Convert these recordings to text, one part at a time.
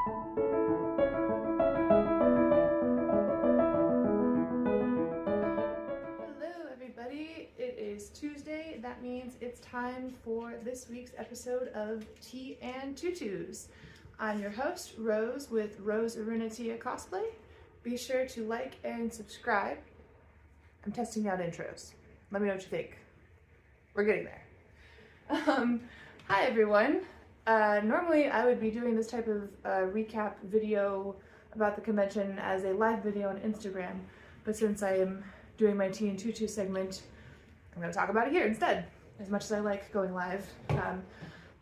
It is Tuesday. That means it's time for this week's episode of Tea and Tutus. I'm your host, Rose, with Rose Arunatia Cosplay. Be sure to like and subscribe. I'm testing out intros. Let me know what you think. We're getting there. Hi everyone. Normally I would be doing this type of recap video about the convention as a live video on Instagram, but since I am doing my Tea and Tutus segment, I'm going to talk about it here instead, as much as I like going live.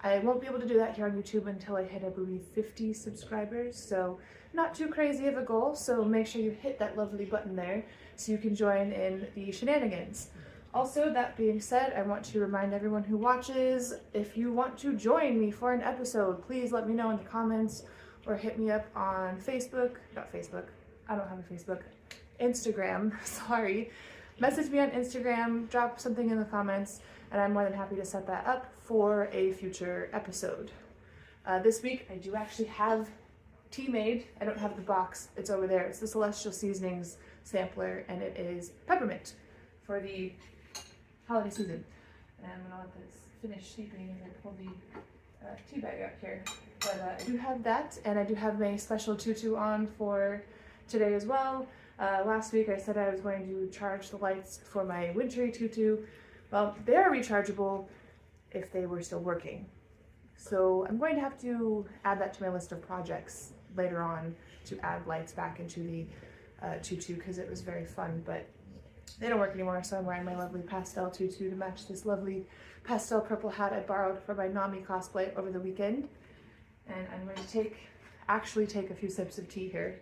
I won't be able to do that here on YouTube until I hit, I believe, 50 subscribers, so not too crazy of a goal, so make sure you hit that lovely button there so you can join in the shenanigans. Also, that being said, I want to remind everyone who watches, if you want to join me for an episode, please let me know in the comments or hit me up on Facebook, not Facebook, I don't have a Facebook, Instagram, sorry. Message me on Instagram, drop something in the comments, and I'm more than happy to set that up for a future episode. This week, I do actually have tea made. I don't have the box, it's over there. It's the Celestial Seasonings sampler, and it is peppermint for the holiday season. And I'm gonna let this finish steeping and then pull the tea bag out here. But I do have that, and I do have my special tutu on for today as well. Last week I said I was going to charge the lights for my wintry tutu. Well, they are rechargeable if they were still working. So I'm going to have to add that to my list of projects later on to add lights back into the tutu because it was very fun, but they don't work anymore, so I'm wearing my lovely pastel tutu to match this lovely pastel purple hat I borrowed for my Nami cosplay over the weekend. And I'm going to actually take a few sips of tea here.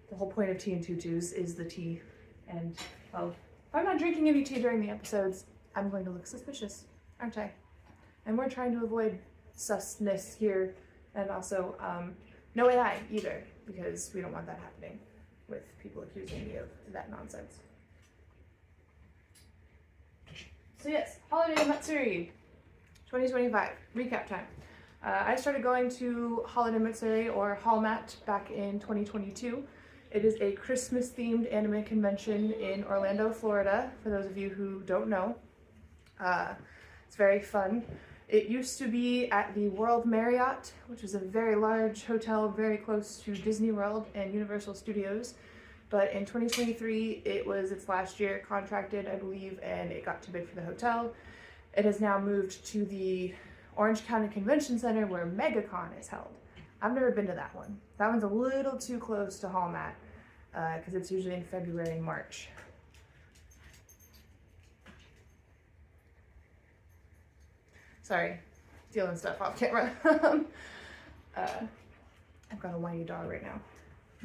The whole point of Tea and Tutus is the tea, and well, if I'm not drinking any tea during the episodes, I'm going to look suspicious, aren't I? And we're trying to avoid susness here, and also no AI either, because we don't want that happening with people accusing me of that nonsense. So yes, Holiday Matsuri 2025, recap time. I started going to Holiday Matsuri, or Hallmat, back in 2022. It is a Christmas-themed anime convention in Orlando, Florida, for those of you who don't know. It's very fun. It used to be at the World Marriott, which is a very large hotel very close to Disney World and Universal Studios. But in 2023, it was its last year contracted, I believe, and it got too big for the hotel. It has now moved to the Orange County Convention Center where MegaCon is held. I've never been to that one. That one's a little too close to Hallmat because it's usually in February and March. Sorry, stealing stuff off camera. I've got a whiny dog right now.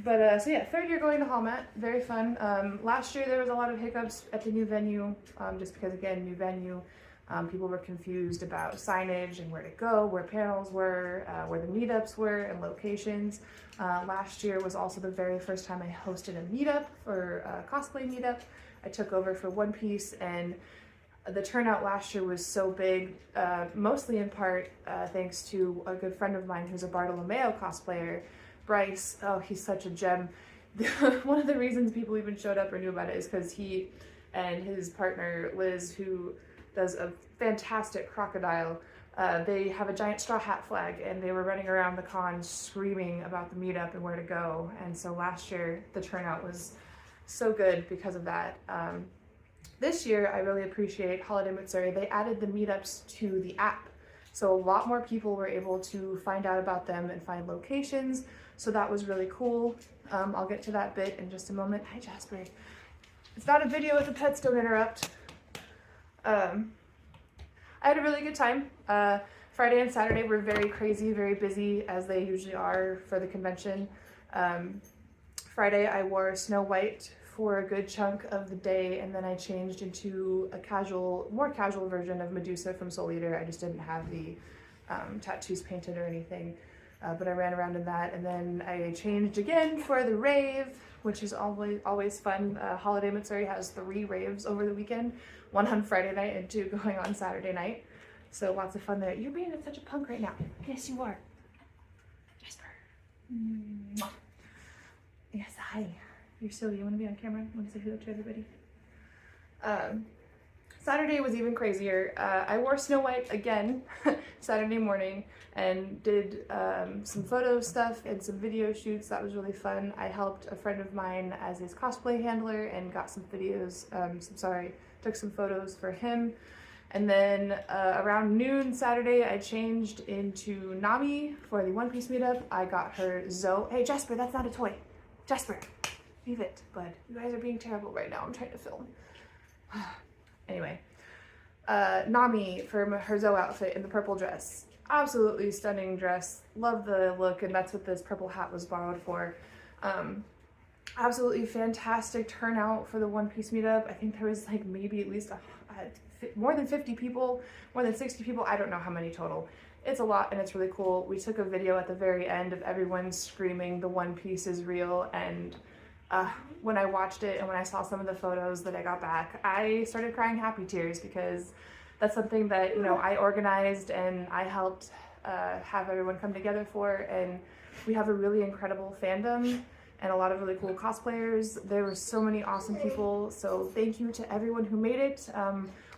But so yeah, third year going to Hallmat, very fun. Last year there was a lot of hiccups at the new venue, just because again, new venue. People were confused about signage and where to go, where panels were, where the meetups were, and locations. Last year was also the very first time I hosted a meetup for a cosplay meetup. I took over for One Piece, and the turnout last year was so big, mostly in part thanks to a good friend of mine who's a Bartolomeo cosplayer, Bryce. Oh, he's such a gem. One of the reasons people even showed up or knew about it is because he and his partner Liz, who does a fantastic crocodile. They have a giant straw hat flag, and they were running around the con screaming about the meetup and where to go. And so last year the turnout was so good because of that. This year I really appreciate Holiday Matsuri. They added the meetups to the app, so a lot more people were able to find out about them and find locations. So that was really cool. I'll get to that bit in just a moment. Hi Jasper. It's not a video if the pets don't interrupt. I had a really good time. Friday and Saturday were very crazy, very busy, as they usually are for the convention. Friday I wore Snow White for a good chunk of the day, and then I changed into a more casual version of Medusa from Soul Eater. I just didn't have the tattoos painted or anything, but I ran around in that, and then I changed again for the rave, which is always fun. Holiday Matsuri has 3 raves over the weekend, 1 on Friday night and 2 going on Saturday night. So lots of fun there. You're being such a punk right now. Yes, you are. Jasper. Mwah. Yes, hi. You're silly. You want to be on camera? Want to say hello to everybody? Saturday was even crazier. I wore Snow White again Saturday morning and did some photo stuff and some video shoots. That was really fun. I helped a friend of mine as his cosplay handler and got some videos, took some photos for him. And then around noon Saturday, I changed into Nami for the One Piece meetup. I got her Zoe. Hey Jasper, that's not a toy. Jasper, leave it, bud. You guys are being terrible right now. I'm trying to film. Anyway, Nami for her Zoe outfit in the purple dress. Absolutely stunning dress. Love the look, and that's what this purple hat was borrowed for. Absolutely fantastic turnout for the One Piece meetup. I think there was like maybe at least more than 50 people, more than 60 people. I don't know how many total. It's a lot and it's really cool. We took a video at the very end of everyone screaming the One Piece is real, and when I watched it and when I saw some of the photos that I got back, I started crying happy tears, because that's something that, you know, I organized and I helped have everyone come together for, and we have a really incredible fandom and a lot of really cool cosplayers. There were so many awesome people, so thank you to everyone who made it.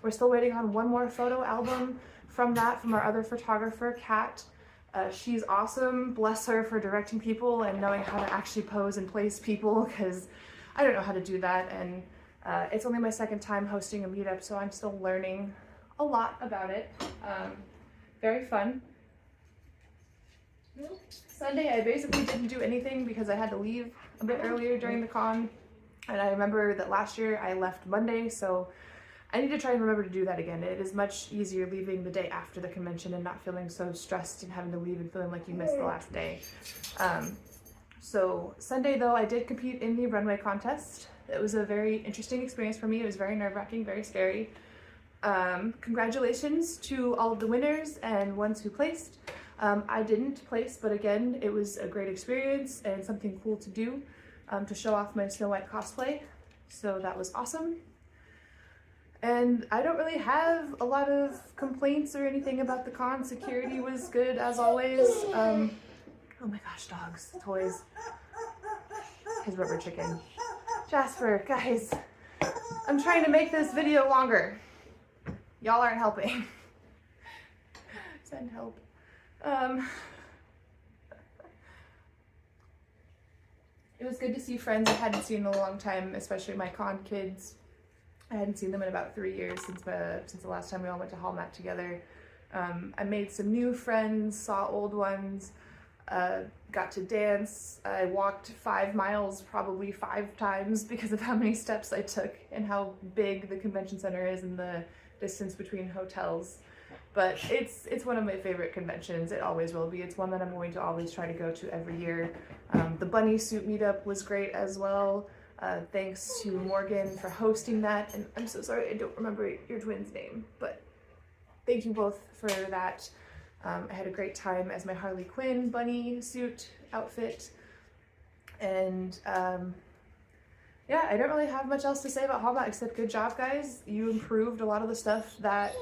We're still waiting on one more photo album from our other photographer, Kat. She's awesome. Bless her for directing people and knowing how to actually pose and place people, because I don't know how to do that, and it's only my second time hosting a meetup, so I'm still learning a lot about it. Very fun. Sunday I basically didn't do anything because I had to leave a bit earlier during the con, and I remember that last year I left Monday, so I need to try and remember to do that again. It is much easier leaving the day after the convention and not feeling so stressed and having to leave and feeling like you missed the last day. So Sunday though, I did compete in the runway contest. It was a very interesting experience for me. It was very nerve-wracking, very scary. Congratulations to all of the winners and ones who placed. I didn't place, but again, it was a great experience and something cool to do to show off my Snow White cosplay. So that was awesome. And I don't really have a lot of complaints or anything about the con. Security was good as always. Oh my gosh, dogs, toys. His rubber chicken. Jasper, guys, I'm trying to make this video longer. Y'all aren't helping. Send help. It was good to see friends I hadn't seen in a long time, especially my con kids. I hadn't seen them in about 3 years since the last time we all went to Hallmat together. I made some new friends, saw old ones, got to dance. I walked 5 miles probably 5 times because of how many steps I took and how big the convention center is and the distance between hotels. But it's one of my favorite conventions. It always will be. It's one that I'm going to always try to go to every year. The bunny suit meetup was great as well. Thanks to Morgan for hosting that, and I'm so sorry I don't remember your twin's name, but thank you both for that. I had a great time as my Harley Quinn bunny suit outfit, and yeah, I don't really have much else to say about Hallmat except good job, guys. You improved a lot of the stuff that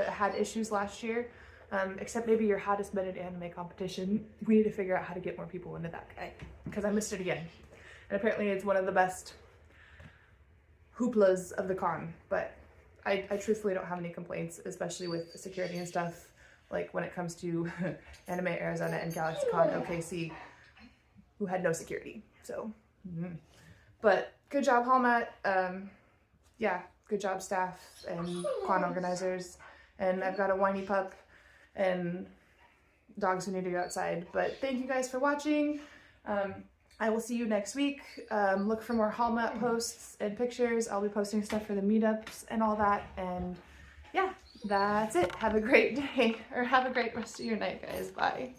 had issues last year, except maybe your hottest minute anime competition. We need to figure out how to get more people into that guy, because I missed it again. And apparently it's one of the best hooplas of the con, but I truthfully don't have any complaints, especially with security and stuff, like when it comes to Anime Arizona and GalaxyCon OKC, who had no security, so. But good job, Hallmat. Yeah, good job, staff and con organizers. And I've got a whiny pup and dogs who need to go outside, but thank you guys for watching. I will see you next week. Look for more Hallmat posts and pictures. I'll be posting stuff for the meetups and all that. And yeah, that's it. Have a great day, or have a great rest of your night, guys. Bye.